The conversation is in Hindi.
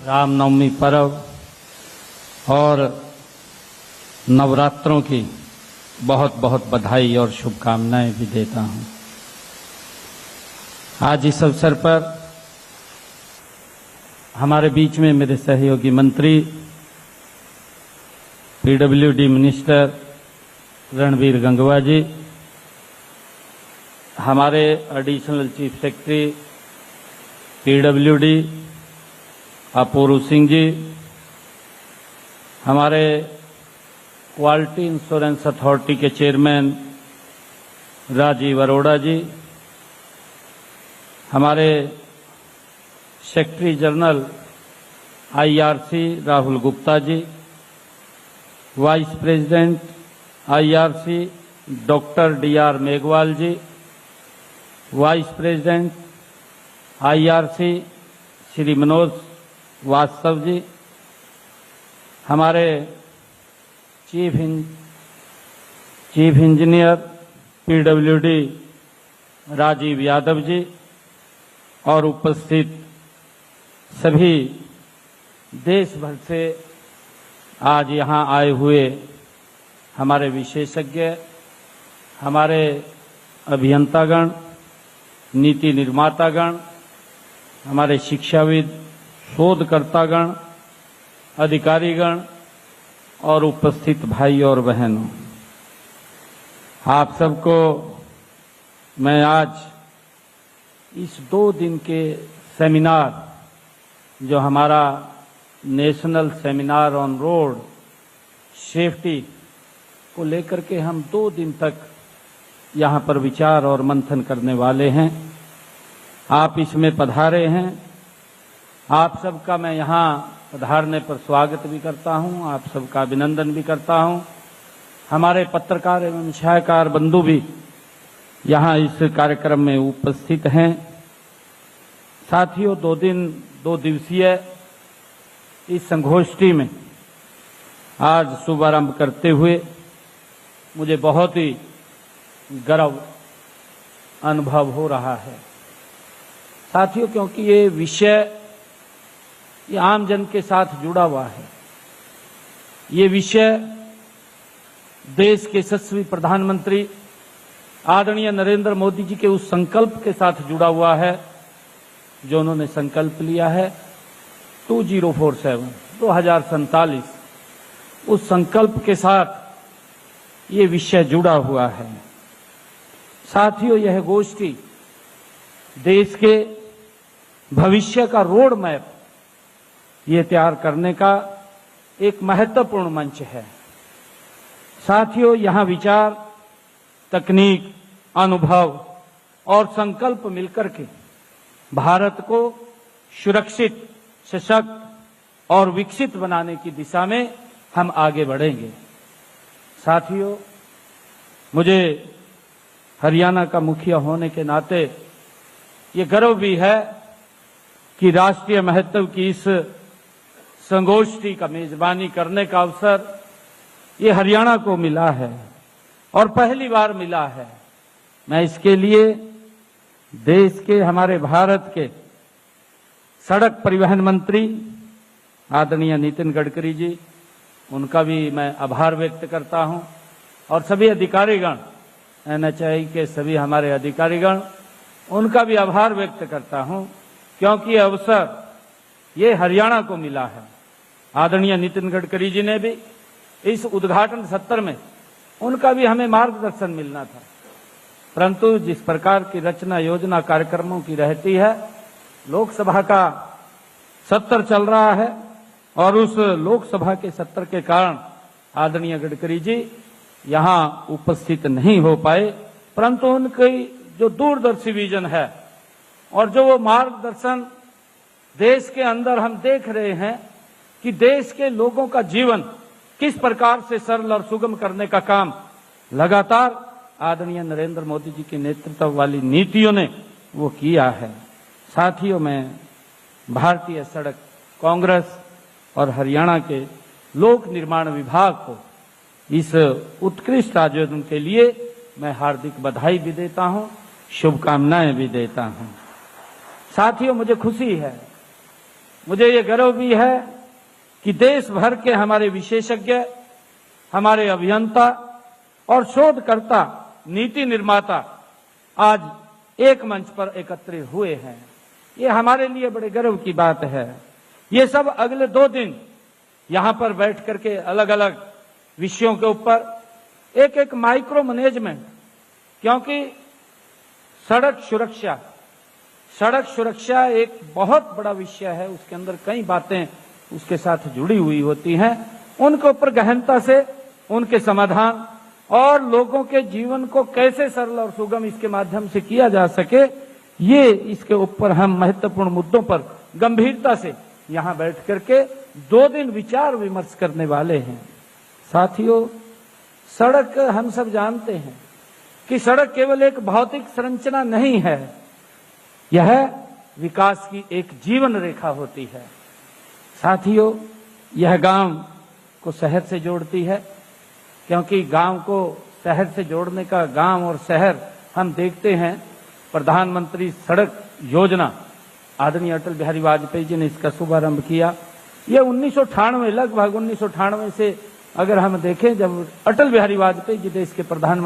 रामनवमी पर्व और नवरात्रों की बहुत बहुत बधाई और शुभकामनाएं भी देता हूं। आज इस अवसर पर हमारे बीच में मेरे सहयोगी मंत्री पीडब्ल्यूडी मिनिस्टर रणवीर गंगवा जी, हमारे additional chief secretary PWD Apurva Singh ji, हमारे क्वालिटी इंश्योरेंस अथॉरिटी के चेयरमैन राजीव अरोड़ा जी, हमारे secretary general IRC Rahul Gupta ji, vice president IRC doctor DR Meghwal ji, vice president IRC Shri Manoj Vastav ji, हमारे chief engineer PWD Rajiv Yadav ji और उपस्थित सभी देश भर से आज यहाँ आए हुए हमारे विशेषज्ञ, हमारे अभियंतागण, नीति निर्मातागण, हमारे शिक्षाविद, शोधकर्तागण, अधिकारीगण और उपस्थित भाई और बहनों, आप सबको मैं आज इस 2 दिन के सेमिनार, जो हमारा national seminar on road safety को लेकर के हम 2 दिन तक यहाँ पर विचार और मंथन करने वाले हैं, आप इसमें पधारे हैं। आप सबका मैं यहाँ पधारने पर स्वागत भी करता हूँ, आप सबका अभिनंदन भी करता हूँ। हमारे पत्रकार एवं छायाकार बंधु भी यहाँ इस कार्यक्रम में उपस्थित हैं। साथियों, 2 दिवसीय इस संगोष्ठी में आज शुभारंभ करते हुए मुझे बहुत ही गर्व अनुभव हो रहा है साथियों, क्योंकि ये विषय ये आम जन के साथ जुड़ा हुआ है। ये विषय देश के यशस्वी प्रधानमंत्री आदरणीय नरेंद्र मोदी जी के उस संकल्प के साथ जुड़ा हुआ है जो उन्होंने संकल्प लिया है 2047 उस संकल्प के साथ ये विषय जुड़ा हुआ है। साथियों, यह गोष्ठी देश के भविष्य का रोड मैप ये तैयार करने का एक महत्वपूर्ण मंच है। साथियों, यहाँ विचार, तकनीक, अनुभव और संकल्प मिलकर के भारत को सुरक्षित, सशक्त और विकसित बनाने की दिशा में हम आगे बढ़ेंगे। साथियों, मुझे हरियाणा का मुखिया होने के नाते ये गर्व भी है कि राष्ट्रीय महत्व की इस संगोष्ठी का मेजबानी करने का अवसर ये हरियाणा को मिला है और पहली बार मिला है। मैं इसके लिए देश के, हमारे भारत के सड़क परिवहन मंत्री आदरणीय नितिन गडकरी जी, उनका भी मैं आभार व्यक्त करता हूं और सभी अधिकारीगण, एनएचएआई के सभी हमारे अधिकारीगण, उनका भी आभार व्यक्त करता हूं, क्योंकि ये अवसर ये हरियाणा को मिला है। आदरणीय नितिन गडकरी जी ने भी इस उद्घाटन सत्र में, उनका भी हमें मार्गदर्शन मिलना था, परंतु जिस प्रकार की रचना योजना कार्यक्रमों की रहती है, लोकसभा का सत्र चल रहा है और उस लोकसभा के सत्र के कारण आदरणीय गडकरी जी यहाँ उपस्थित नहीं हो पाए, परंतु उनकी जो दूरदर्शी विजन है और जो वो मार्गदर्शन देश के अंदर हम देख रहे हैं कि देश के लोगों का जीवन किस प्रकार से सरल और सुगम करने का काम लगातार आदरणीय नरेंद्र मोदी जी के नेतृत्व वाली नीतियों ने वो किया है। साथियों, मैं भारतीय सड़क कांग्रेस और हरियाणा के लोक निर्माण विभाग को इस उत्कृष्ट आयोजन के लिए मैं हार्दिक बधाई भी देता हूं, शुभकामनाएं भी देता हूं। साथियों, मुझे खुशी है मुझे ये गर्व भी है कि देश भर के हमारे विशेषज्ञ, हमारे अभियंता और शोधकर्ता, नीति निर्माता आज एक मंच पर एकत्रित हुए हैं। ये हमारे लिए बड़े गर्व की बात है। ये सब अगले 2 दिन यहां पर बैठ करके अलग अलग विषयों के ऊपर एक एक माइक्रो मैनेजमेंट, क्योंकि सड़क सुरक्षा एक बहुत बड़ा विषय है, उसके अंदर कई बातें उसके साथ जुड़ी हुई होती हैं, उनके ऊपर गहनता से उनके समाधान और लोगों के जीवन को कैसे सरल और सुगम इसके माध्यम से किया जा सके, ये इसके ऊपर हम महत्वपूर्ण मुद्दों पर गंभीरता से यहां बैठ करके 2 दिन विचार विमर्श करने वाले हैं। साथियों, सड़क हम सब जानते हैं कि सड़क केवल एक भौतिक संरचना नहीं है, यह विकास की एक जीवन रेखा होती है। साथियों, यह गांव को शहर से जोड़ती है, क्योंकि गांव को शहर से जोड़ने का, गांव और शहर हम देखते हैं, प्रधानमंत्री सड़क योजना आदरणीय अटल बिहारी वाजपेयी जी ने इसका शुभारंभ किया। यह 1998 लगभग 1998 से अगर हम देखें, जब अटल बिहारी वाजपेयी जी देश के प्रधानमंत्री